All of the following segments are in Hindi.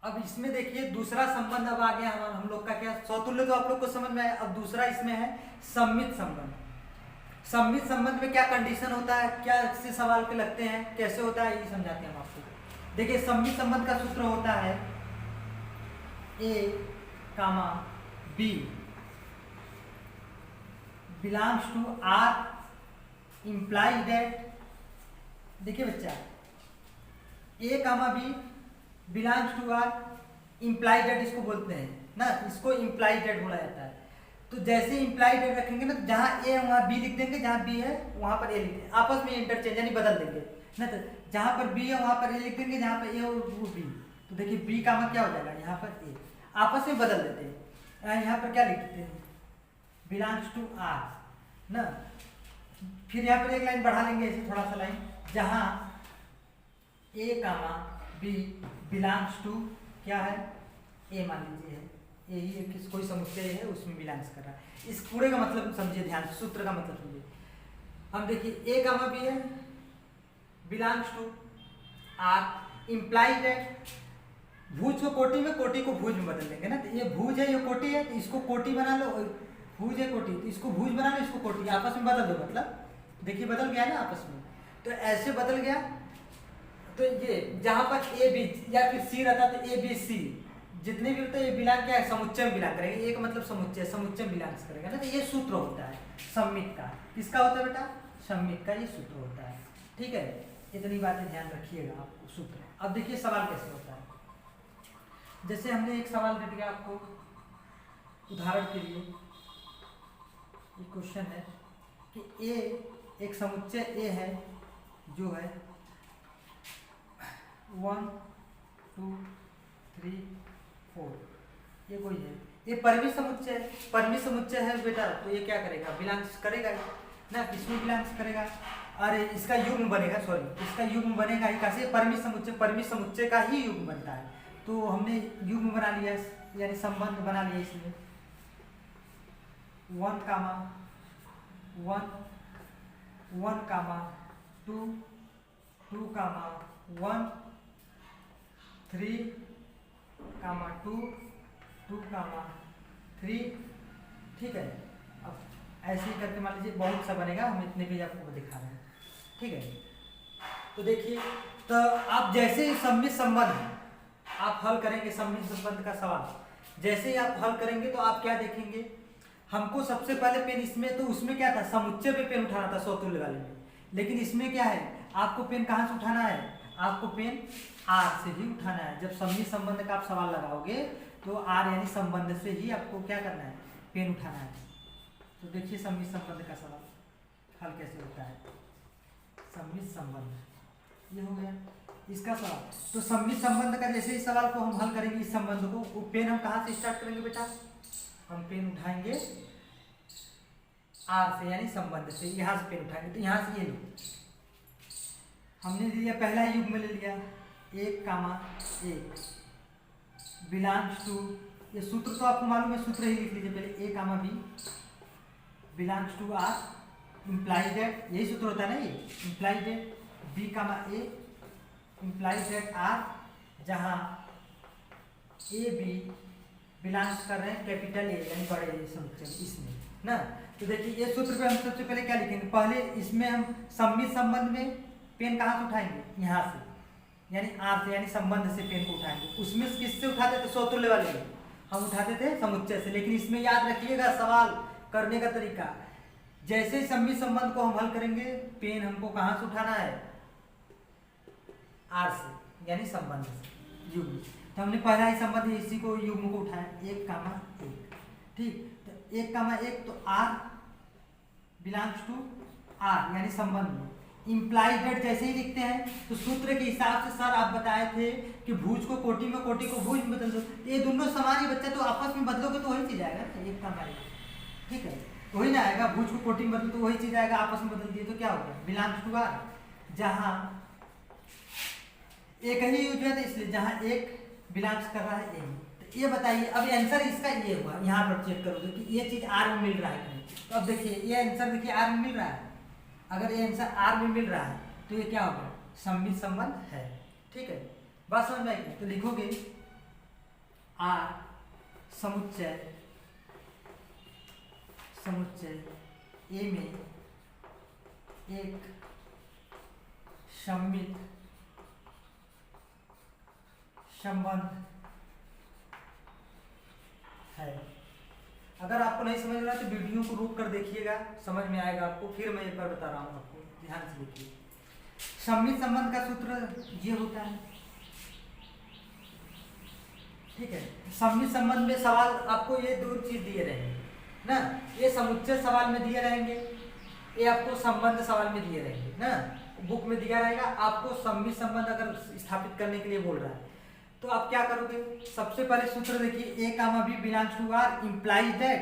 अब इसमें देखिए दूसरा संबंध अब आ गया हम लोग का क्या, सौतुल्य तो आप लोग को समझ में आया। अब दूसरा इसमें है सम्मित संबंध। सम्मित संबंध में क्या कंडीशन होता है, क्या इससे सवाल के लगते हैं, कैसे होता है, ये समझाते हैं हम आपको। देखिए सम्मित संबंध का सूत्र होता है A comma B belongs to R imply that, देखिए बच्चा A comma B belongs to R imply that इसको बोलते हैं ना, इसको इम्प्लाई दैट बोला जाता है। तो जैसे इम्प्लाई दैट रखेंगे ना, तो जहाँ ए है वहाँ बी लिख देंगे, जहाँ बी है वहाँ पर ए लिख देंगे, आपस में इंटरचेंज यानी बदल देंगे ना। तो जहाँ पर बी है वहाँ पर ए लिख देंगे, जहाँ पर ए हो वो बी। तो देखिए बी कामा क्या हो जाएगा, यहाँ पर ए, आपस में बदल देते हैं। यहाँ पर क्या लिख देते हैं, बिलोंग्स टू आर ना। फिर यहाँ पर एक लाइन बढ़ा लेंगे ऐसे थोड़ा सा लाइन, जहाँ ए कामा बी बिलोंग्स टू क्या है, ए मान लीजिए है, ए ही किस कोई समुच्चय है उसमें बिलोंग्स कर रहा है। इस पूरे का मतलब समझिए ध्यान से, सूत्र का मतलब समझिए। हम देखिए ए कामा बी है belongs to R imply that, भुज को कोटि में, कोटि को भुज में बदल देंगे ना। तो ये भुज है, ये कोटि है, तो इसको कोटि बना लो, भुज है कोटि, तो इसको भुज बना लो, इसको कोटि, आपस में बदल दो। मतलब देखिए बदल गया ना आपस में, तो ऐसे बदल गया। तो ये जहां पर ए बी या फिर सी रहता है, तो ए बी सी जितने भी होते हैं ये बिलोंग क्या है, समुच्चय में बिलोंग करेंगे। एक मतलब समुच्चय, समुच्चय में बिलोंग करेगा ना। तो ये सूत्र होता है सम्मित का। किसका होता है बेटा, सम्मित का ये सूत्र होता है। ठीक है, इतनी बातें ध्यान रखिएगा आपको सूत्र। अब देखिए सवाल कैसे होता है। जैसे हमने एक सवाल दे दिया आपको, उदाहरण के लिए ये क्वेश्चन है कि ए एक समुच्चय ए है जो है 1 2 3 4, ये कोई है, ये परिमित समुच्चय है। परिमित समुच्चय है बेटा, तो ये क्या करेगा, बिलोंग्स करेगा ना, किसमें बिलोंग्स करेगा, अरे इसका युग्म बनेगा, सॉरी इसका युग्म बनेगा ही कैसे, परिमित समुच्चय, परिमित समुच्चय का ही युग्म बनता है। तो हमने युग्म बना लिया, यानी संबंध बना लिया इसमें 1 कामा 1 1 कामा 2 2 कामा 1 3 कामा 2 2 कामा 3। ठीक है, अब ऐसे ही करके मान लीजिए बहुत सा बनेगा, हम इतने पेज आपको दिखा रहे हैं। ठीक है, तो देखिए, तो आप जैसे ही सम्मित संबंध आप हल करेंगे, सम्मित संबंध का सवाल जैसे ही आप हल करेंगे, तो आप क्या देखेंगे, हमको सबसे पहले पेन इसमें, तो उसमें क्या था, समुच्चय पे पेन उठाना था सौतुल्य वाले में, लेकिन इसमें क्या है, आपको पेन कहाँ से उठाना है, आपको पेन आर से ही उठाना है। जब सम्मित संबंध का आप सवाल लगाओगे तो आर यानी संबंध से ही आपको क्या करना है, पेन उठाना है। तो देखिए सम्मित संबंध का सवाल हल कैसे होता है। सम्मित संबंध ये हो गया इसका सवाल। तो सम्मित संबंध का जैसे इस सवाल को हम हल करेंगे, इस संबंध को, पेन हम कहाँ से स्टार्ट करेंगे बेटा, हम पेन उठाएंगे आर से यानी संबंध से, यहाँ से पेन उठाएंगे। तो यहाँ से ये लो, हमने लिया पहला युग्म ले लिया 1 कामा 1 बिलोंग्स टू, ये सूत्र तो आपको मालूम है, सूत्र ही लिख लीजिए पहले, A comma B belongs to R imply that, यही सूत्र होता है ना, ये imply that B comma A imply that R, जहाँ ए बी बिलोंग्स कर रहे हैं कैपिटल ए यानी बड़े ए समुच्चय इसमें ना। तो देखिए ये सूत्र पे हम सबसे पहले क्या लिखेंगे, पहले इसमें हम सम्मित संबंध में पेन कहाँ से उठाएंगे, यहाँ से यानी आर से, यानी संबंध से पेन को उठाएंगे। उसमें किससे उठाते थे, सौतुल्य वाले में हम उठाते थे समुच्चय से। लेकिन इसमें याद रखिएगा सवाल करने का तरीका, जैसे ही सम्मित संबंध को हम हल करेंगे, पेन हमको कहाँ से उठाना है, आर से यानी संबंध से, युग्म। तो हमने पहला ही संबंध इसी को युग्म को उठाया 1 कामा 1। ठीक, तो 1 कामा 1, तो आर बिलोंग्स टू आर यानी संबंध में इम्प्लाइड दैट जैसे ही लिखते हैं, तो सूत्र के हिसाब से सर आप बताए थे कि भुज को कोटि में, कोटि को भुज में बदल दो। ये दोनों समान ही बच्चा, तो आपस में बदलोगे तो वही चीज आएगा ना, 1 कामा 1। ठीक है, वही ना आएगा, भुज को कोटि में बदलो तो वही चीज आएगा, आपस में बदल दिए तो क्या हो गया, बिलोंग्स टू आर। जहाँ एक ही यूज है, इसलिए जहाँ एक बिलोंग्स कर रहा है ए, तो ये बताइए अब आंसर इसका ये हुआ। यहाँ पर चेक करोगे कि ये चीज आर में मिल रहा है नहीं, तो अब देखिए ये आंसर देखिए आर में मिल रहा है। अगर ये आंसर आर में मिल रहा है तो ये क्या होगा, सम्मित संबंध है। ठीक है, बात समझ में आएगी। तो लिखोगे आर समुच्चय ए में एक सममित संबंध है। अगर आपको नहीं समझ रहा तो वीडियो को रोक कर देखिएगा, समझ में आएगा आपको। फिर मैं एक बार बता रहा हूँ आपको, ध्यान से देखिए। सममित संबंध का सूत्र ये होता है, ठीक है। सममित संबंध में सवाल आपको ये दो चीज दिए रहेंगे ना, ये समुच्चय सवाल में दिए रहेंगे, ये आपको संबंध सवाल में दिए रहेंगे ना, बुक में दिया रहेगा। आपको सममित संबंध अगर स्थापित करने के लिए बोल रहा है तो आप क्या करोगे, सबसे पहले सूत्र देखिए, A comma B belongs to R implies that,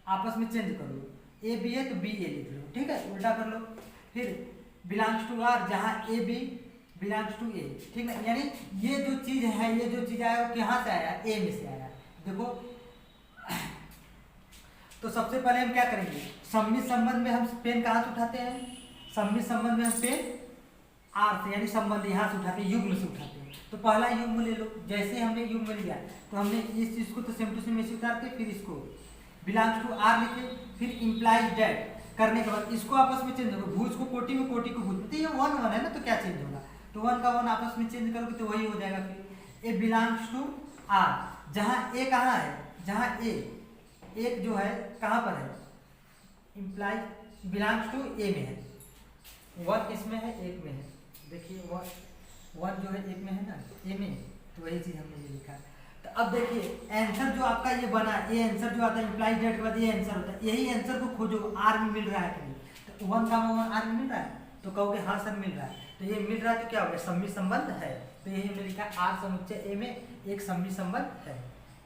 आपस में चेंज कर लो, ए बी है तो बी ए लिख लो, ठीक है, उल्टा कर लो। फिर बिलोंग्स टू आर जहाँ A B belongs to A, ठीक है, यानी ये जो चीज है, ये जो चीज आया वो कहाँ से आया, ए में से आया। देखो तो सबसे पहले हम क्या करेंगे, सममित संबंध में हम पेन कहाँ से उठाते हैं, सममित संबंध में हम पेन आर से, यानी संबंध यहाँ से उठाते हैं, युग्म से उठाते हैं। तो पहला युग्म ले लो, जैसे हमने युग्म लिया तो हमने इस चीज को तो सेम टू सेम ऐसे उतार के फिर इसको बिलोंग्स टू आर लिखे, फिर इंप्लाइज दैट करने के बाद इसको आपस में चेंज होगा, भुज को कोटि में, कोटि को भुज में, तो ये वन वन है ना, तो क्या चेंज होगा, तो वन का वन आपस में चेंज करोगे तो वही हो जाएगा। फिर ए बिलोंग्स टू आर, जहाँ ए कहाँ है, जहाँ ए एक जो है कहाँ पर है, इंप्लाइज बिलोंग्स टू ए में है, वन इसमें है, एक में है, देखिए वन जो है एक में है ना, ए में, तो वही चीज हमने ये लिखा है। तो अब देखिए आंसर जो आपका ये बना, ये आंसर जो आता है इंप्लाइड डेट के बाद ये आंसर होता है, यही आंसर को खोजो आर में मिल रहा है कि नहीं, तो वन का वन आर में मिल रहा है, तो कहोगे हाँ सर मिल रहा है, तो ये मिल रहा है तो क्या हो गया, सममित संबंध है। तो यही हमने लिखा आर समुच्चय ए में एक सममित संबंध है।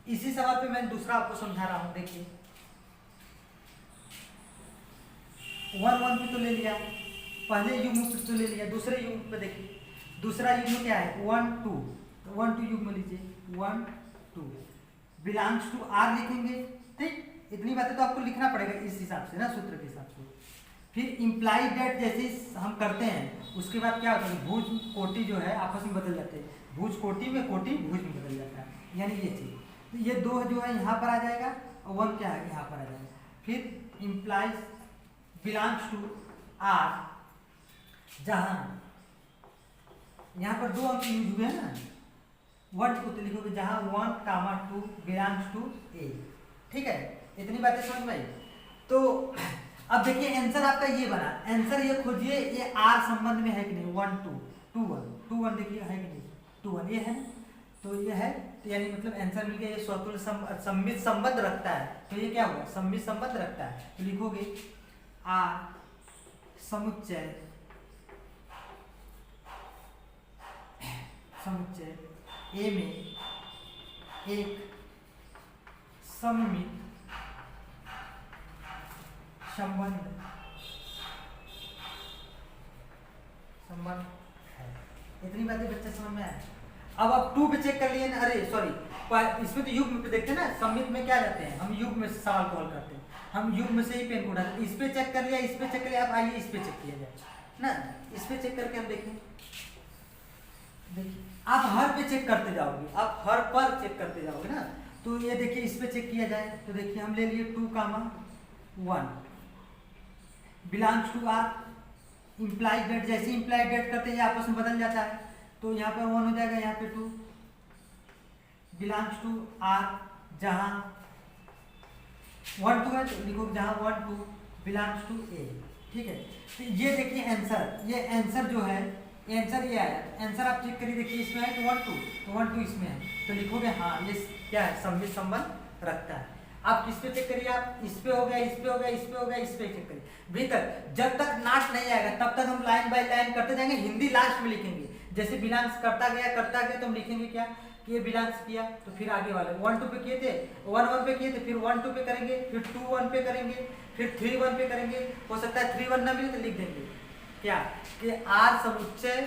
इसी सवाल पे मैं दूसरा आपको समझा रहा हूँ, देखिए वन वन पे तो ले लिया, पहले युग्म पे तो ले लिया, दूसरे युग्म पे देखिए, दूसरा युग्म क्या है, वन टू, तो वन टू युग्म लीजिए, one two belongs to R लिखेंगे, ठीक, इतनी बातें तो आपको लिखना पड़ेगा इस हिसाब से ना, सूत्र के हिसाब से। फिर इंप्लाइड डेट जैसे हम करते हैं उसके बाद क्या होता है, भुज कोटि जो है आपस में बदल जाते हैं, भुज कोटि में, कोटि भुज में बदल जाता है, यानी ये चीज, तो ये दो जो है यहाँ पर आ जाएगा और वन क्या है यहाँ पर आ जाएगा। फिर इंप्लाइज बिलोंग्स टू आर, जहाँ यहाँ पर दो अंक यूज हुए हैं ना, वन टू, तो लिखोगे जहाँ one comma two belongs to A, ठीक है, इतनी बातें समझ में आई। तो अब देखिए आंसर आपका ये बना, आंसर ये खोजिए, ये आर संबंध में है कि नहीं, वन टू, टू वन देखिए है कि नहीं, टू वन ये है, तो ये है, तो यानी मतलब आंसर मिल गया, ये स्वतुल्य सममित संबंध रखता है, तो ये क्या हुआ, सममित संबंध रखता है। तो लिखोगे आर समुच्चय ए में एक सममित संबंध है। इतनी बातें बच्चे समझ में आए। अब आप टू पे चेक कर लिए ना, अरे सॉरी, इसमें तो युग्म पे देखते हैं ना, सममित में क्या जाते हैं हम, युग्म में से सवाल को हल करते हैं, हम युग्म से ही पेन को उठाते हैं। इस पे चेक कर लिया, इस पे चेक कर लिया, अब आइए इस पे चेक किया जाए ना, इस पे चेक करके हम देखें, देखिए आप हर पे चेक करते जाओगे, आप हर पर चेक करते जाओगे ना, तो ये देखिए इस पे चेक किया जाए, तो देखिए हम ले लिए two comma one belongs to R, implied that, जैसे इंप्लाइड डेट करते हैं आपस में बदल जाता है, तो यहाँ पर वन हो जाएगा, यहाँ पे टू बिलोंग्स टू आर, जहाँ वन टू है तो लिखो जहाँ one two belongs to A, ठीक है। तो ये देखिए आंसर, ये आंसर जो है, आंसर ये आया, आंसर आप चेक करिए, देखिए इसमें है तो वन टू इसमें है, तो लिखोगे हाँ ये क्या है, सममित संबंध रखता है। आप किस पे चेक करिए, आप इस पे हो गया, इस पे हो गया, इस पे हो गया, इस पे चेक करिए, भीतर जब तक नाट नहीं आएगा तब तक हम लाइन बाय लाइन करते जाएंगे, हिंदी लास्ट में लिखेंगे, जैसे बिलोंग्स करता गया तो हम लिखेंगे क्या कि ये बिलोंग्स किया, तो फिर आगे वाले वन टू पे किए थे, वन वन पे किए थे, फिर वन टू पे करेंगे, फिर टू वन पे करेंगे, फिर थ्री वन पे करेंगे, हो सकता है थ्री वन ना मिले तो लिख देंगे क्या कि आर समुच्चय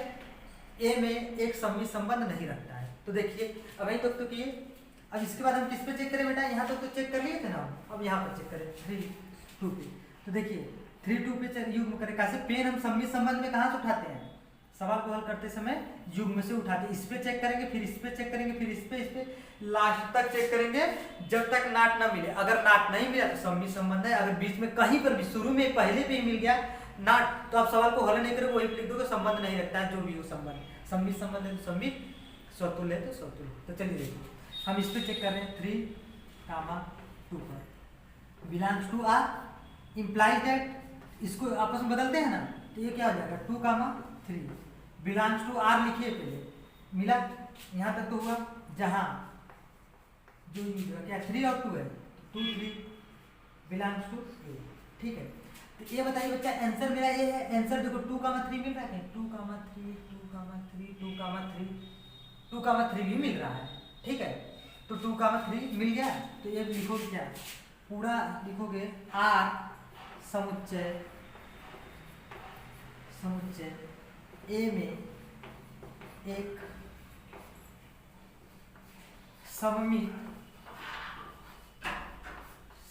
ए में एक सममित संबंध नहीं रखता है। तो देखिए अब यही तक तो किए, अब इसके बाद हम किस पे चेक करें बेटा, यहाँ तक तो चेक कर लिए थे ना, अब यहाँ पर चेक करें थ्री टू पे, तो देखिए थ्री टू पे युग्म करें, कैसे पेन हम सममित संबंध में कहाँ से उठाते हैं, सवाल को हल करते समय युग्म से उठाते हैं, इस पे चेक करेंगे, फिर इस पे चेक करेंगे, फिर इस पे लास्ट तक चेक करेंगे जब तक नाट ना मिले। अगर नाट नहीं मिला तो सम्मित संबंध है। अगर बीच में कहीं पर भी शुरू में पहले पे ही मिल गया नाट तो आप सवाल को हल नहीं करोगे, वही लिख दोगे संबंध नहीं रखता है जो भी हो संबंध। सम्मित संबंध है तो सम्मित, स्वतुल्य है तो स्वतुल्य। तो चलिए देखिए हम इस पे चेक कर रहे हैं 3, 2 पर belongs to R implies that, इसको आपस में बदलते हैं ना तो ये क्या हो जाएगा 2, 3 बिलोंग्स टू आर लिखिए पहले, मिला यहाँ तक तो हुआ। जहाँ जो क्या 3 और 2 है 2, 3 बिलोंग्स टू ए, ठीक है। तो ये बताइए बच्चा आंसर मेरा ये है, आंसर देखो 2, 3 मिल रहा है, 2, 3 2, 3 भी मिल रहा है, ठीक है। तो 2, 3 मिल गया तो ये लिखोगे क्या, पूरा लिखोगे आर समुच्चय ए में एक सममित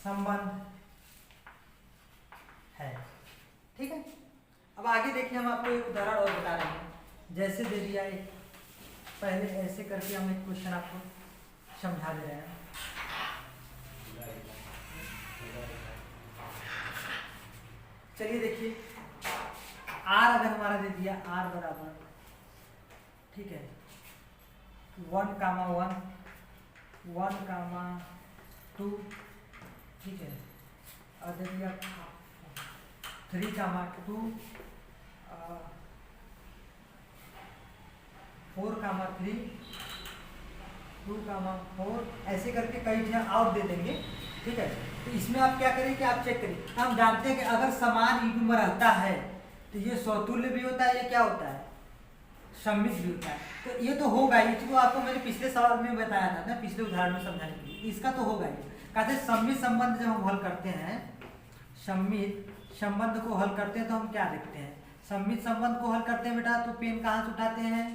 संबंध है, ठीक है। अब आगे देखिए हम आपको एक उदाहरण और बता रहे हैं। जैसे दे दिया एक, पहले ऐसे करके हम एक क्वेश्चन आपको समझा दे रहे हैं। चलिए देखिए आर अगर हमारा दे दिया आर बराबर, ठीक है 1, 2, ठीक है, और दे दिया 3, 2, 4, 3, 2, 4 ऐसे करके कई जगह आउट दे देंगे, ठीक है। तो इसमें आप क्या करें कि आप चेक करिए, हम जानते हैं कि अगर समान युग्म में रहता है तो ये स्वतुल्य भी होता है, ये क्या होता है सम्मित भी होता है। तो ये तो होगा ही, तो आपको मैंने पिछले सवाल में बताया था ना, पिछले उदाहरण में समझाने के लिए, इसका तो होगा ही। कहते हैं सम्मित संबंध जब हम हल करते हैं, सम्मित संबंध को हल करते हैं तो हम क्या देखते हैं, सम्मित संबंध को हल करते हैं बेटा तो पेन कहाँ से उठाते हैं,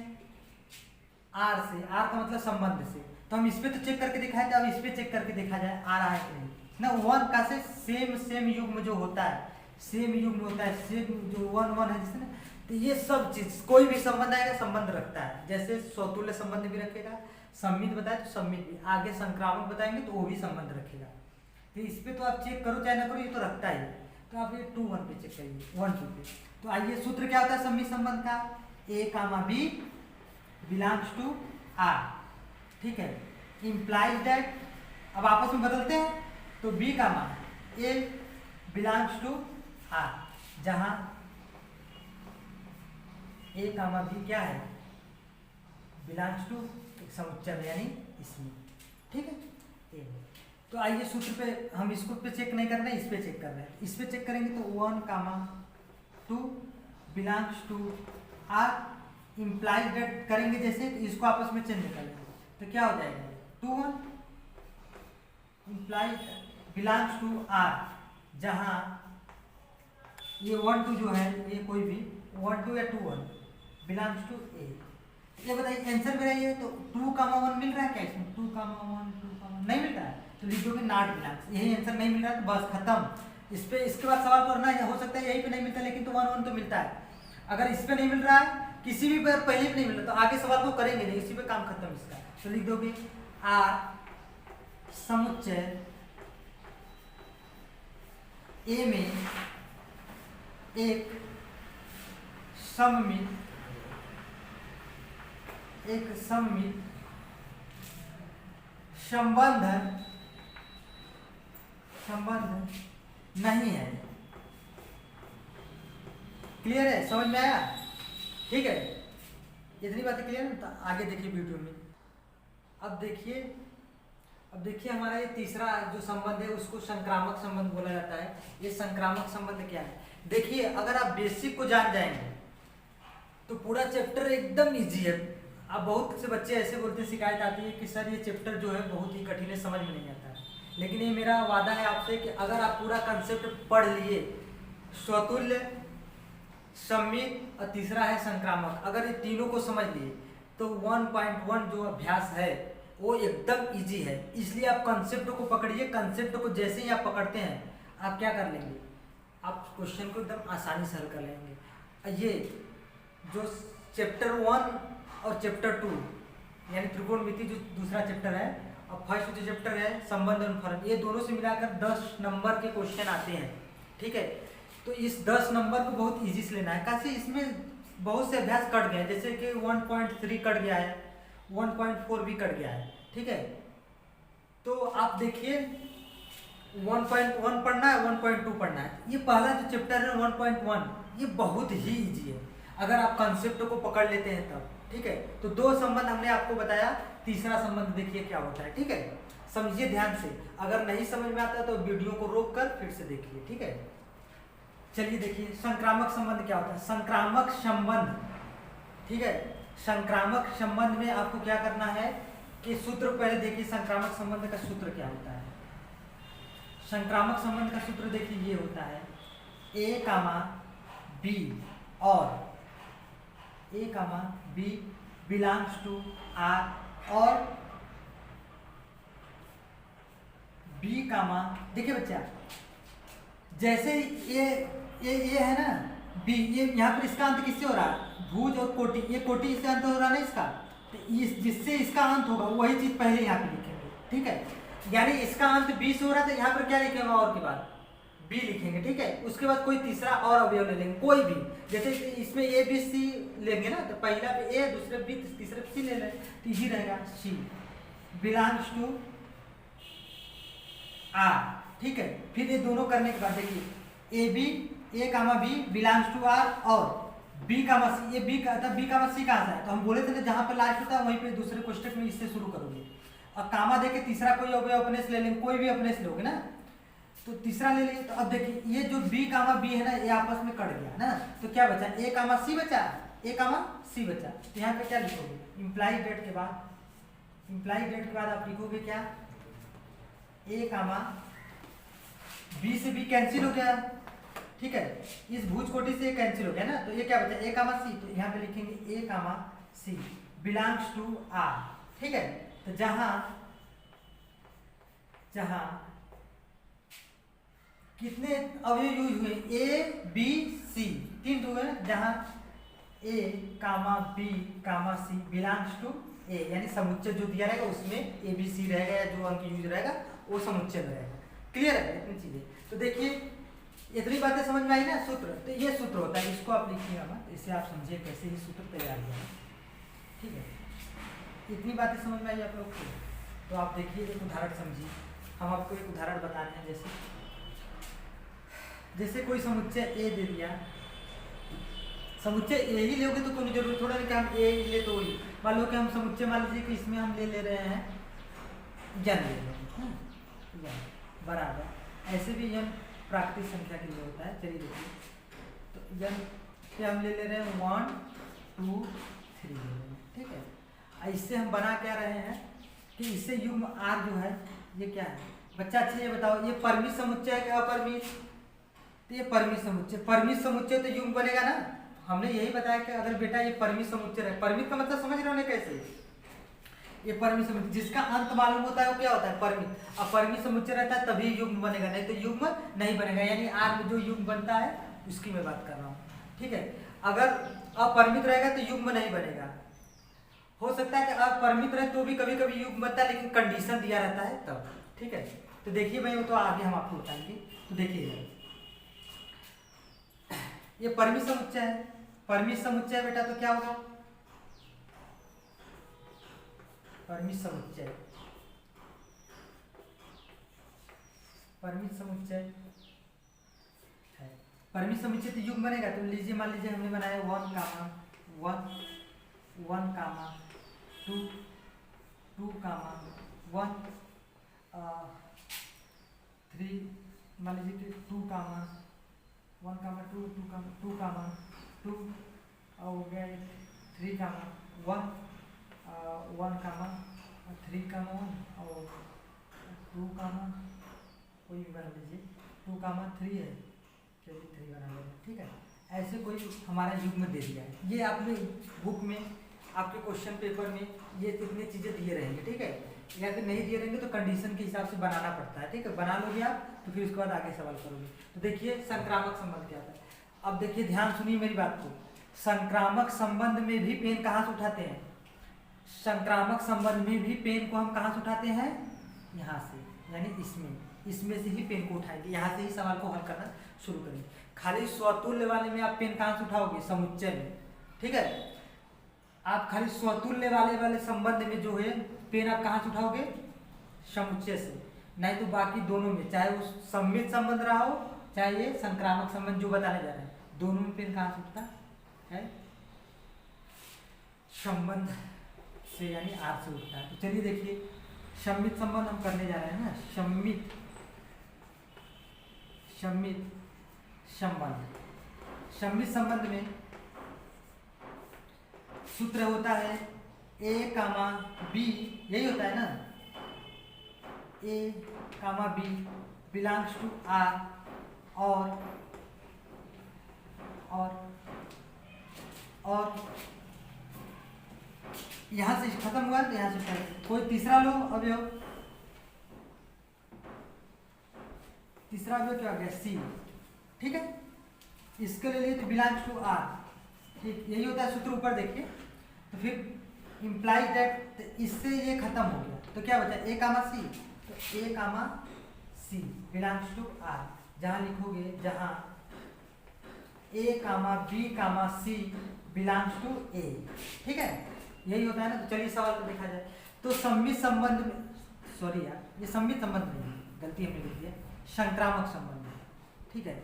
आर से। आर का मतलब संबंध से। तो हम इस पे तो चेक करके दिखाए थे, अब इस पे चेक करके देखा जाए आ रहा है कि नहीं ना। 1 का से सेम युग्म जो होता है, सेम युग्म होता है, सेम जो 1 है जिसने, तो ये सब चीज कोई भी संबंध आएगा संबंध रखता है। जैसे स्वतुल्य संबंध भी रखेगा, सम्मित बताए तो सम्मित भी, आगे संक्रामक बताएंगे तो वो भी संबंध रखेगा। तो इस पे तो आप चेक करो चाहे ना करो, ये तो रखता ही। तो आप ये 2, 1 पे चेक करिए, 1, 2 पे। तो आइए सूत्र क्या होता है सम्मित संबंध का, A, B belongs to R, ठीक है। इम्प्लाइज दैट, अब आपस में बदलते हैं तो B, A belongs to R, जहां A, B क्या है बिलोंग्स टू एक समुच्चय में, यानी इसमें, ठीक है। ए तो आइए सूत्र पे हम इसको पे चेक नहीं कर रहे हैं, इस पे चेक कर रहे हैं। इस पे चेक करेंगे तो 1, 2 belongs to R, implies that करेंगे जैसे, तो इसको आपस में चेंज कर लेंगे तो क्या हो जाएगा 2, 1 इम्प्लाइज बिलोंग्स टू आर, जहां ये 1, 2 जो है ये कोई भी 1, 2 या 2, 1 बिलोंग्स टू ए। ये बताइए आंसर मेरा ये तो 2, 1 मिल रहा है क्या इसमें, 2, 1 नहीं मिल रहा है तो लिख दोगे नॉट बिलोंग्स। यही आंसर नहीं मिल रहा है तो बस खत्म। इस पे इसके बाद सवाल करना हो सकता है यही पे नहीं मिलता, लेकिन तो 1, 1 तो मिलता है। अगर इस पे नहीं मिल रहा है, किसी भी पर पहले भी नहीं मिल रहा तो आगे सवाल को करेंगे नहीं, इसी पे काम खत्म इसका। तो लिख दोगे आर समुच्चय ए में एक सममित संबंध नहीं है। क्लियर है, समझ में आया, ठीक है। इतनी बातें क्लियर है, तो आगे देखिए वीडियो में। अब देखिए हमारा ये तीसरा जो संबंध है उसको संक्रामक संबंध बोला जाता है। ये संक्रामक संबंध क्या है, देखिए अगर आप बेसिक को जान जाएंगे तो पूरा चैप्टर एकदम इजी है। अब बहुत से बच्चे ऐसे बोलते हैं, शिकायत आती है कि सर ये चैप्टर जो है बहुत ही कठिन है, समझ में नहीं आता है। लेकिन ये मेरा वादा है आपसे कि अगर आप पूरा कंसेप्ट पढ़ लिए, स्वतुल्य, सम्मित और तीसरा है संक्रामक, अगर ये तीनों को समझ लिए तो 1.1 जो अभ्यास है वो एकदम इजी है। इसलिए आप कंसेप्ट को पकड़िए, कंसेप्ट को जैसे ही आप पकड़ते हैं आप क्या कर लेंगे, आप क्वेश्चन को एकदम आसानी से हल कर लेंगे। ये जो चैप्टर 1 और चैप्टर 2 यानी त्रिकोणमिति जो दूसरा चैप्टर है अब फर्स्ट जो चैप्टर है संबंध अनुफरण, ये दोनों से मिलाकर 10 नंबर के क्वेश्चन आते हैं, ठीक है। तो इस 10 नंबर को बहुत इजी से लेना है, कैसे इसमें बहुत से अभ्यास कट गए, जैसे कि 1.3 कट गया है, 1.4 भी कट गया है, ठीक है। तो आप देखिए 1.1 पढ़ना है, 1.2 पढ़ना है। ये पहला जो चैप्टर है 1.1, ये बहुत ही इजी है अगर आप कंसेप्ट को पकड़ लेते हैं तब, ठीक है। तो 2 संबंध हमने आपको बताया, तीसरा संबंध देखिए क्या होता है, ठीक है। समझिए ध्यान से, अगर नहीं समझ में आता तो वीडियो को रोक कर फिर से देखिए, ठीक है। चलिए देखिए संक्रामक संबंध क्या होता है। संक्रामक संबंध, ठीक है, संक्रामक संबंध में आपको क्या करना है कि सूत्र पहले देखिए, संक्रामक संबंध का सूत्र क्या होता है। संक्रामक संबंध का सूत्र देखिए ये होता है ए कामा बी और ए comma B belongs to R और बी कामा, देखिए बच्चा जैसे ये है ना बी, ये यहाँ पर इसका अंत किससे हो रहा है, भुज और कोटि, ये कोटि इससे अंत हो रहा है ना इसका, तो इस जिससे इसका अंत होगा वही चीज पहले यहाँ पे लिखेंगे, ठीक है। यानी इसका अंत बी से हो रहा है तो यहाँ पर क्या लिखेंगे और के बाद बी लिखेंगे, ठीक है। उसके बाद कोई तीसरा और अवयव ले लेंगे, कोई भी, जैसे इसमें ए बी सी लेंगे ना, तो पहला पे ए, दूसरे बी, तीसरे पे सी ले लें तो इजी रहेगा। सी बिलोंग्स टू आर, ठीक है। फिर ये दोनों करने के बाद देखिए A B, A comma B belongs to R और बी कामा सी, ये बी का था, बी कामा सी कहाँ से है, तो हम बोले थे ना जहाँ पे लास्ट होता है वहीं पे दूसरे क्वेश्चन में इससे शुरू करोगे। और कामा देके तीसरा कोई अवयव अपने से ले लेंगे, कोई भी अपने से लोगे ना, तो तीसरा ले लिए। तो अब देखिए ये जो बी कामा बी है ना, ये आपस में कट गया ना, तो क्या बचा, ए कामा सी बचा, ए कामा सी बचा। तो यहाँ पे क्या लिखोगे, इम्प्लाई डेट के बाद, इम्प्लाई डेट के बाद आप लिखोगे क्या, ए कामा बी से बी कैंसिल हो गया, ठीक है। इस भुज कोटि से कैंसिल हो गया ना, तो ये क्या बचा, ए कामा सी, तो यहाँ पे लिखेंगे ए कामा सी बिलोंग्स टू आर, ठीक है। तो जहां जहां कितने अवयव यूज हुए, ए बी सी, 3 हुए, जहां A comma B comma C belongs to A, यानी समुच्चय जो दिया रहेगा उसमें ए बी सी रहेगा, या जो अंक यूज रहेगा वो समुच्चय में रहेगा। क्लियर है इतनी चीजें। तो देखिए इतनी बातें समझ में आई ना, सूत्र, तो ये सूत्र होता है, इसको आप लिखिएगा मत, इससे आप समझिए कैसे ये सूत्र तैयार हुआ, ठीक है। इतनी बातें समझ में आई आप लोग को, तो आप देखिए एक उदाहरण समझिए। हम आपको एक उदाहरण बताते हैं, जैसे कोई समुच्चय ए दे दिया, समुच्चय ए ही लोगे तो कोई जरूरत थोड़ा नहीं कि हम ए ले, तो वही मान लो कि हम समुच्चय मान लीजिए कि इसमें हम ले रहे हैं जन, ले रहे हैं बराबर, ऐसे भी जन प्राकृतिक संख्या के लिए होता है। चलिए देखिए, तो जन पे हम ले रहे हैं 1 2 3 ले रहे हैं, ठीक है। इससे हम बना क्या रहे हैं कि इससे युग्म आर जो है ये क्या है बच्चा, अच्छा ये बताओ, ये परिमित समुच्चय है क्या अपरिमित, तो ये परिमित समुच्चय, परिमित समुच्चय तो युग्म बनेगा ना। हमने यही बताया कि अगर बेटा ये परिमित समुच्चय है, परिमित का मतलब समझ रहे हो ना कैसे, ये परिमित समुच्चय जिसका अंत मालूम होता है वो क्या होता है, परिमित। अब परिमित समुच्चय रहता है तभी युग्म बनेगा, नहीं तो युग्म नहीं बनेगा। यानी आर में जो युग्म बनता है उसकी मैं बात कर रहा हूँ, ठीक है। अगर अपरिमित रहेगा तो युग्म नहीं बनेगा। हो सकता है कि अपरिमित रहे तो भी कभी कभी युग्म बनता है, लेकिन कंडीशन दिया रहता है तब, ठीक है। तो देखिए भाई वो तो आगे हम आपको बताएंगे। तो देखिए ये परिमित समुच्चय है, परिमित समुच्चय बेटा तो क्या होगा, परिमित समुच्चय, परिमित समुच्चय है, परिमित समुच्चय तो युग्म बनेगा। तो लीजिए मान लीजिए हमने बनाया 1 कामा 1 कामा 2 कामा 1 3, मान लीजिए कि 2 कामा 1 कामा 2 कामा 2 हो गया 3 कामा 1 कामा 3 कामा 1 और 2 कामा कोई भी बना लीजिए, 2 कामा 3 है, चलिए 3 बना लेंगे, ठीक है। ऐसे कोई हमारा युग्म दे दिया है, ये आपने बुक में आपके क्वेश्चन पेपर में ये कितनी चीज़ें दिए रहेंगे, ठीक है। या फिर नहीं दिए रहेंगे तो कंडीशन के हिसाब से बनाना पड़ता है, ठीक है। बना लोगे आप तो फिर उसके बाद आगे सवाल करोगे। तो देखिए संक्रामक संबंध क्या होता है। अब देखिए ध्यान सुनिए मेरी बात को, संक्रामक संबंध में भी पेन कहाँ से उठाते हैं, संक्रामक संबंध में भी पेन को हम कहाँ से उठाते हैं, यहाँ से, यानी इसमें से ही पेन को उठाएंगे, यहाँ से ही सवाल को हल करना शुरू करेंगे। खाली स्वतुल्य वाले में आप पेन कहाँ से उठाओगे, समुच्चय में, ठीक है। आप खाली स्वतुल्य वाले संबंध में जो है पेन आप कहाँ से उठाओगे, समुच्चय से, नहीं तो बाकी दोनों में, चाहे वो सम्मित संबंध रहा हो चाहे ये संक्रामक संबंध जो बताने जा रहे हैं, दोनों में पेन कहाँ से उठता है, संबंध से, यानी आर से उठता है। तो चलिए देखिए, सम्मित संबंध हम करने जा रहे हैं ना, सम्मित संबंध। सम्मित संबंध में सूत्र होता है A, B, यही होता है ना, A, B belongs to R और यहां से खत्म हुआ तो यहां से कोई तीसरा लो अवयव, तीसरा अवयव क्या हो गया, C, ठीक है। इसके लिए तो बिलोंग्स टू R, ठीक, यही होता है सूत्र, ऊपर देखिए। तो फिर इम्प्लाइज दैट, इससे ये खत्म हो गया तो क्या बचा, A, C, तो A, C belongs to R, जहां लिखोगे, जहां A, B, C belongs to A, ठीक है, यही होता है ना। तो चलिए सवाल को देखा जाए। तो सम्मित संबंध में, सॉरी यार, ये सम्मित संबंध नहीं है, गलती हमने लिख दिया, संक्रामक संबंध है, ठीक है,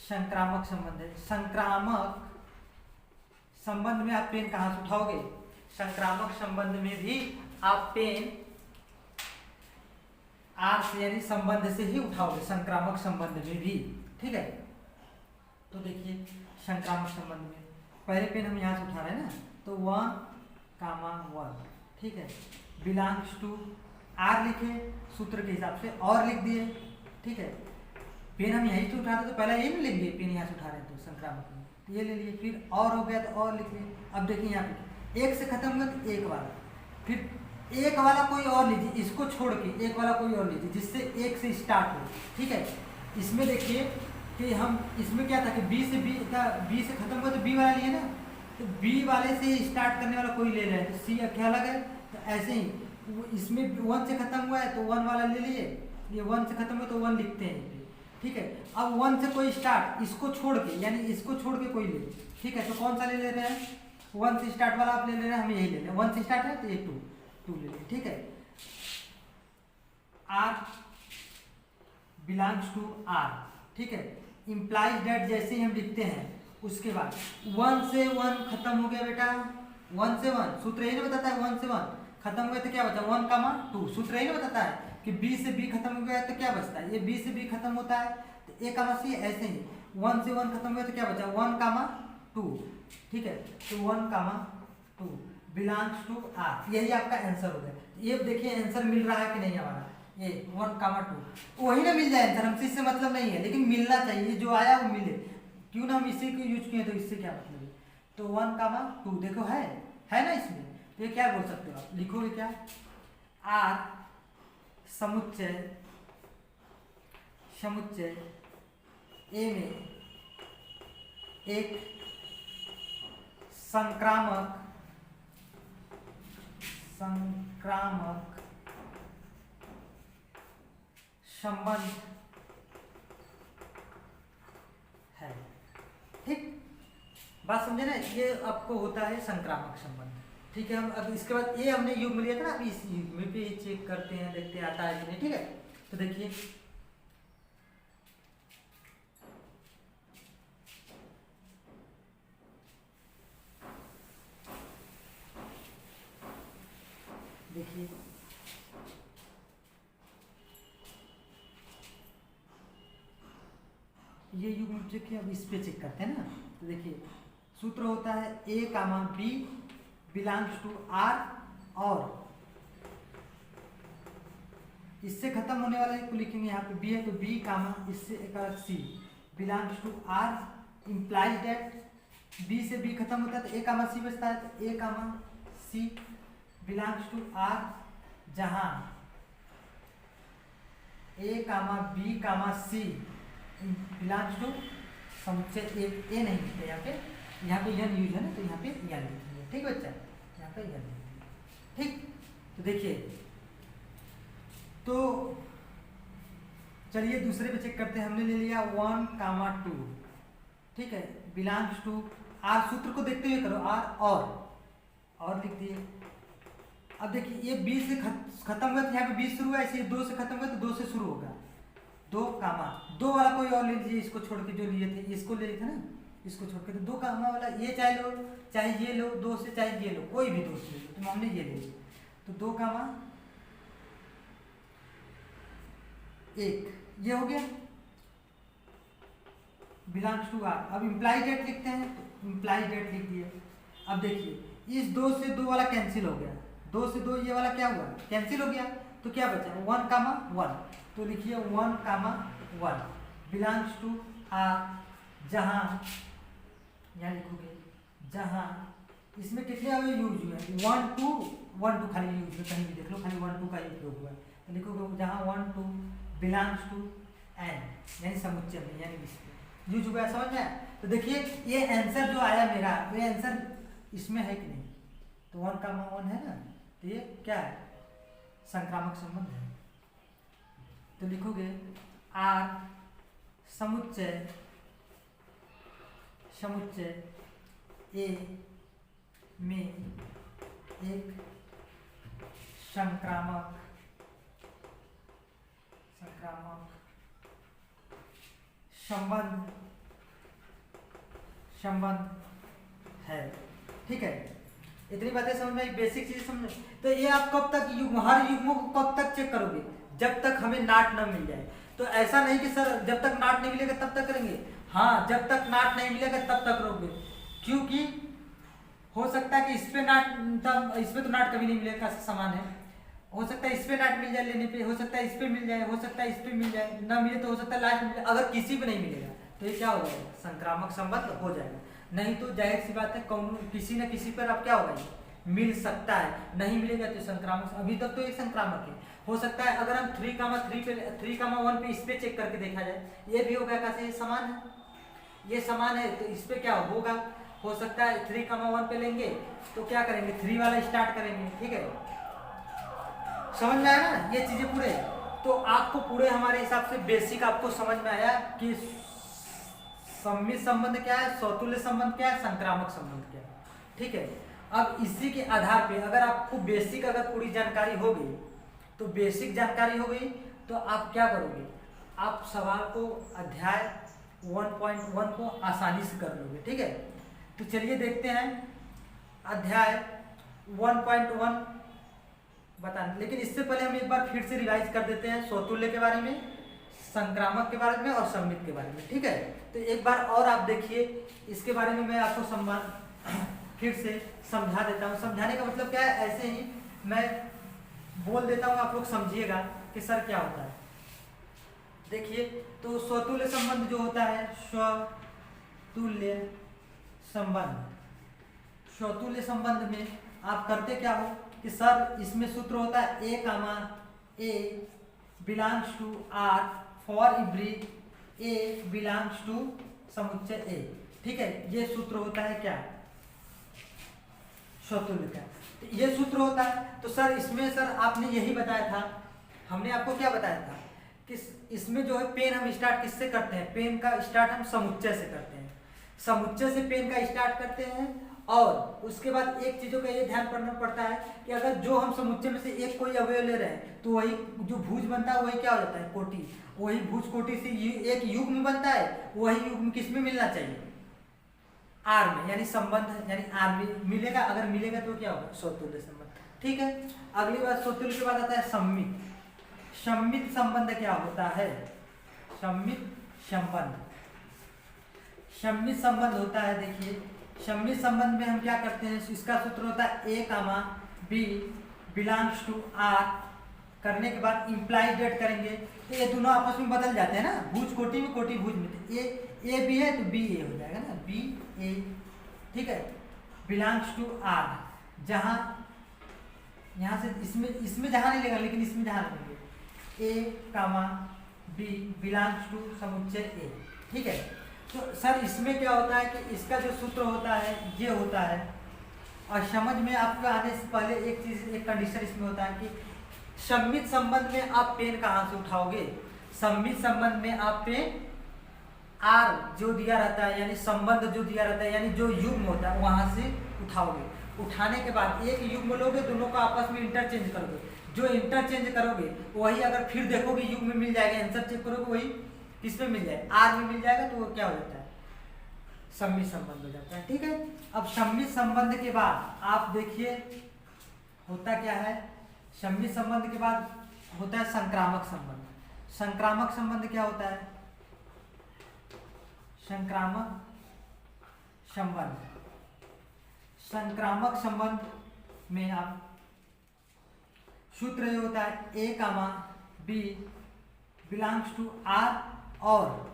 संक्रामक संबंध है। संक्रामक संबंध में आप पेन कहाँ से उठाओगे, संक्रामक संबंध में भी आप पेन आर से, यानी संबंध से ही उठाओगे, संक्रामक संबंध में भी, ठीक है। तो देखिए, संक्रामक संबंध में पहले पेन हम यहाँ से उठा रहे हैं ना, तो 1, ठीक है, बिलोंग्स टू आर लिखे सूत्र के हिसाब से, और लिख दिए, ठीक है। पेन हम यहीं से उठाते तो पहले यही नहीं लिख दिए, पेन यहाँ से उठा रहे हैं तो संक्रामक में, तो ये ले लिए, फिर और हो गया तो और लिख लिए। अब देखिए यहाँ पे एक से खत्म हुआ तो एक वाला, फिर एक वाला कोई और लीजिए, इसको छोड़ के एक वाला कोई और लीजिए जिससे एक से स्टार्ट हो, ठीक है। इसमें देखिए कि हम, इसमें क्या था कि बी से खत्म हुआ तो बी वाला लिए ना, तो बी वाले से स्टार्ट करने वाला कोई ले रहे हैं, तो सी क्या अलग है। तो ऐसे ही इसमें 1 से खत्म हुआ है तो 1 वाला ले लिए, ये 1 से खत्म हुआ तो 1 लिखते हैं, ठीक है। अब 1 से कोई स्टार्ट, इसको छोड़ के, यानी इसको छोड़ के कोई ले, ठीक है। तो कौन सा ले रहे हैं, 1 से स्टार्ट वाला आप ले रहे हैं, हम यही ले लें, 1 से स्टार्ट है तो ये 2 ले लें, ठीक है। R बिलोंग्स टू R, ठीक है। इम्प्लाइज दैट जैसे ही हम लिखते हैं, उसके बाद 1 से 1 खत्म हो गया बेटा, 1 से 1 सूत्र यही नहीं बताता है, 1 से 1 खत्म हो गया तो क्या बचा, 1, 2 सूत्र यही नहीं बताता है कि B से B खत्म हो गया तो क्या बचता है, ये B से B खत्म होता है तो A, C ऐसे ही 1 से 1 खत्म हो गया तो क्या बचा, 1, 2, ठीक है। तो 1, 2 बिलोंग्स टू R, यही आपका आंसर हो गया। ये देखिए आंसर मिल रहा है कि नहीं हमारा, ये 1, 2 वही ना मिल जाए आंसर, हमसे इससे मतलब नहीं है, लेकिन मिलना चाहिए, जो आया वो मिले, क्यों ना हम इसी को यूज किए, तो इससे क्या मतलब है। तो 1, 2 देखो है ना इसमें, तो ये क्या बोल सकते हो आप, लिखोगे क्या, R समुच्चय A में एक संक्रामक संबंध है, ठीक, बात समझे ना। ये आपको होता है संक्रामक संबंध, ठीक है। हम अब इसके बाद ये हमने युग्म लिया था ना, अभी इस युग्म पे चेक करते हैं, देखते हैं आता है कि नहीं, ठीक है। तो देखिए ये युग्म चेक किया, अब इस पे चेक करते हैं ना। तो देखिए सूत्र होता है A, B belongs to R, और इससे खत्म होने वाले को लिखेंगे यहाँ पे B है तो B, इससे एक अलग C belongs to R, implies that B से B खत्म होता है तो A, C बचता है, तो A, C belongs to R, जहाँ A, B, C belongs to समुच्चय A नहीं लिखते यहाँ पे यन यूज है ना, तो यहाँ पे यन लिखेंगे, ठीक है बच्चा, यहाँ पे यन लिखेंगे। ठीक, तो देखिए, तो चलिए दूसरे पे चेक करते हैं। हमने ले लिया 1, 2, ठीक है, बिलोंग्स टू आर, सूत्र को देखते हुए करो, आर और लिख दिए। अब देखिए ये 20 से खत्म हुआ तो यहाँ पे 20 शुरू हुआ, ऐसे 2 से खत्म हुआ तो 2 से शुरू होगा, 2, 2 वाला कोई और ले लीजिए, इसको छोड़ के जो लिए थे, इसको ले लिए थे ना, इसको छोड़ के, तो 2 वाला ये चाहे लो, चाहे ये लो, 2 से चाहे ये लो, कोई भी 2 से ले लो, तो हमने ये ले लिया, तो 2, 1 ये हो गया, बिलोंग्स टू आर। अब इम्प्लाई डेट लिखते हैं, तो इम्प्लाई डेट लिख दिए। अब देखिए इस 2 से 2 वाला कैंसिल हो गया, 2 से 2 ये वाला क्या हुआ, कैंसिल हो गया, तो क्या बचा 1, 1, तो लिखिए 1, 1 बिलोंग्स टू आर, जहाँ यहाँ लिखोगे जहाँ इसमें कितने अवे यूज हुए हैं, 1, 2 खाली यूज हुए, कहीं भी देख लो खाली 1, 2 का उपयोग हुआ है, तो लिखोगे जहाँ 1, 2 बिलोंग्स टू एन, यानी समुच्चय में, यानी इसमें यूज हुआ है, समझ में। तो देखिए ये आंसर जो आया मेरा, ये आंसर इसमें है कि नहीं, तो 1, 1 है ना, तो ये क्या है, संक्रामक संबंध है। तो लिखोगे आर समुच्चय ए में एक संक्रामक संबंध है, ठीक है। इतनी बातें समझ में, बेसिक चीज समझ। तो ये आप कब तक हर युग्मों को कब तक चेक करोगे, जब तक हमें नाट न मिल जाए। तो ऐसा नहीं कि सर जब तक नाट नहीं मिलेगा तब तक करेंगे, हाँ जब तक नाट नहीं मिलेगा तब तक करोगे, क्योंकि हो सकता है कि इस पे तो नाट कभी नहीं मिलेगा, समान है, हो सकता है इस पे नाट मिल जाए लेने पे, हो सकता है इस पे मिल जाए, हो सकता है इस पे मिल जाए, ना मिले तो हो सकता है लास्ट में, अगर किसी पे नहीं मिलेगा तो ये क्या हो जाएगा, संक्रामक संबंध हो जाएगा। नहीं तो जाहिर सी बात है किसी न किसी पर अब क्या होगा, मिल सकता है, नहीं मिलेगा तो संक्रामक, अभी तक तो एक संक्रामक है। हो सकता है अगर हम 3,1 पे इस पे चेक करके देखा जाए, ये भी होगा कैसे, ये समान है, ये समान है, तो इस पे क्या होगा, हो सकता है 3,1 पे लेंगे तो क्या करेंगे, 3 वाला स्टार्ट करेंगे, ठीक है, समझ में आया ना ये चीजें पूरे। तो आपको पूरे हमारे हिसाब से बेसिक आपको समझ में आया कि सम्मित संबंध क्या है, सौतुल्य संबंध क्या है, संक्रामक संबंध क्या है, ठीक है। अब इसी के आधार पे अगर आपको बेसिक अगर पूरी जानकारी हो गई, तो बेसिक जानकारी हो गई तो आप क्या करोगे, आप सवाल को अध्याय 1.1 को आसानी से कर लोगे, ठीक है। तो चलिए देखते हैं अध्याय 1.1 बताने, लेकिन इससे पहले हम एक बार फिर से रिवाइज कर देते हैं सौतुल्य के बारे में, संक्रामक के बारे में और सम्मित के बारे में, ठीक है। तो एक बार और आप देखिए, इसके बारे में मैं आपको फिर से समझा देता हूँ। समझाने का मतलब क्या है, ऐसे ही मैं बोल देता हूँ, आप लोग समझिएगा कि सर क्या होता है। देखिए तो स्वतुल्य संबंध जो होता है, स्वतुल्य संबंध में आप करते क्या हो कि सर इसमें सूत्र होता है A, belongs to R for every A belongs to समुच्चय A, ठीक है। ये सूत्र होता है क्या, स्वतुल्य का, तो ये सूत्र होता है। तो सर इसमें सर आपने यही बताया था, हमने आपको क्या बताया था कि इसमें जो है पेन हम स्टार्ट किससे करते हैं, पेन का स्टार्ट हम समुच्चय से करते हैं, समुच्चय से पेन का स्टार्ट करते हैं। और उसके बाद एक चीजों का ये ध्यान रखना पड़ता है कि अगर जो हम समुच्चय में से एक कोई अवयव ले रहे हैं तो वही जो भुज बनता है वही क्या हो जाता है, कोटि, वही भुज कोटि से एक युग्म बनता है, वही युग्म किस में मिलना चाहिए, आर में, यानी संबंध यानी आर में मिलेगा। अगर मिलेगा तो क्या होगा, स्वतुल्य संबंध, ठीक है। अगली बात स्वतुल्य के बाद आता है सम्मित। सम्मित संबंध क्या होता है, सम्मित संबंध होता है, देखिए सम्मित संबंध में हम क्या करते हैं, इसका सूत्र होता है A, B belongs to R, करने के बाद इम्प्लाई डेट करेंगे, तो ये दोनों आपस में बदल जाते हैं ना, भुज कोटि में, कोटि भुज में, तो A B है तो B A हो जाएगा ना, B A, ठीक है। बिलोंग्स टू R, जहाँ यहाँ से इसमें जहाँ नहीं लेगा, लेकिन इसमें जहाँ लेंगे, A, B बिलोंग्स टू समुच्चय A, ठीक है। तो सर इसमें क्या होता है कि इसका जो सूत्र होता है ये होता है और समझ में आपको आने से पहले एक चीज, एक कंडीशन इसमें होता है कि सम्मित संबंध में आप पेन कहाँ से उठाओगे। सम्मित संबंध में आप पेन आर जो दिया रहता है, यानी संबंध जो दिया रहता है, यानी जो युग्म होता है वहां से उठाओगे। उठाने के बाद एक युग्म लोगे, दोनों का आपस में इंटरचेंज करोगे। जो इंटरचेंज करोगे वही अगर फिर देखोगे युग्म में मिल जाएगा, आंसर चेक करोगे वही किसमें मिल जाएगा, आर में मिल जाएगा, तो वो क्या हो जाता है, सम्मित संबंध हो जाता है। ठीक है। अब सम्मित संबंध के बाद आप देखिए होता क्या है, सम्मित संबंध के बाद होता है संक्रामक संबंध। संक्रामक संबंध क्या होता है, संक्रामक संबंध। संक्रामक संबंध में आप सूत्र ये होता है A comma B belongs to R, और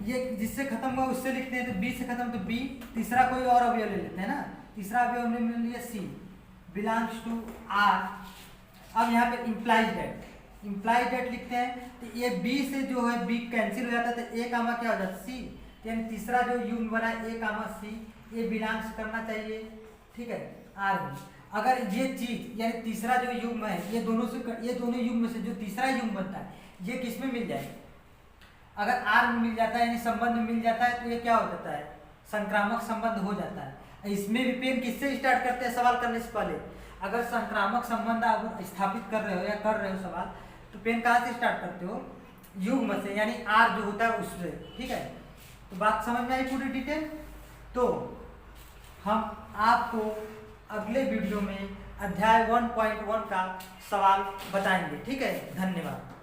ये जिससे खत्म हुआ उससे लिखते हैं, तो बी से खत्म तो बी, तीसरा कोई और अवयव ले लेते हैं ना, तीसरा अवयव हमने ले लिया सी, बिलोंग्स टू आर। अब यहाँ पे इम्प्लाइज डेट, इम्प्लाइज डेट लिखते हैं, तो ये बी से जो है बी कैंसिल हो जाता है, तो ए कामा क्या हो जाता है सी, यानी तीसरा जो युग्म बना है ए कामा सी, ये बिलोंग्स करना चाहिए, ठीक है, आर में। अगर ये चीज यानी तीसरा जो युग्म है, ये दोनों युग्म में से जो तीसरा युग्म बनता है ये किस में मिल जाए, अगर आर में मिल जाता है यानी संबंध में मिल जाता है, तो ये क्या हो जाता है, संक्रामक संबंध हो जाता है। इसमें भी पेन किससे स्टार्ट करते हैं सवाल करने से पहले, अगर संक्रामक संबंध आप स्थापित कर रहे हो या कर रहे हो सवाल, तो पेन कहाँ से स्टार्ट करते हो, युग्म से, यानी आर जो होता है उससे। ठीक है, तो बात समझ में आई पूरी डिटेल। तो हम आपको अगले वीडियो में अध्याय 1.1 का सवाल बताएंगे। ठीक है, धन्यवाद।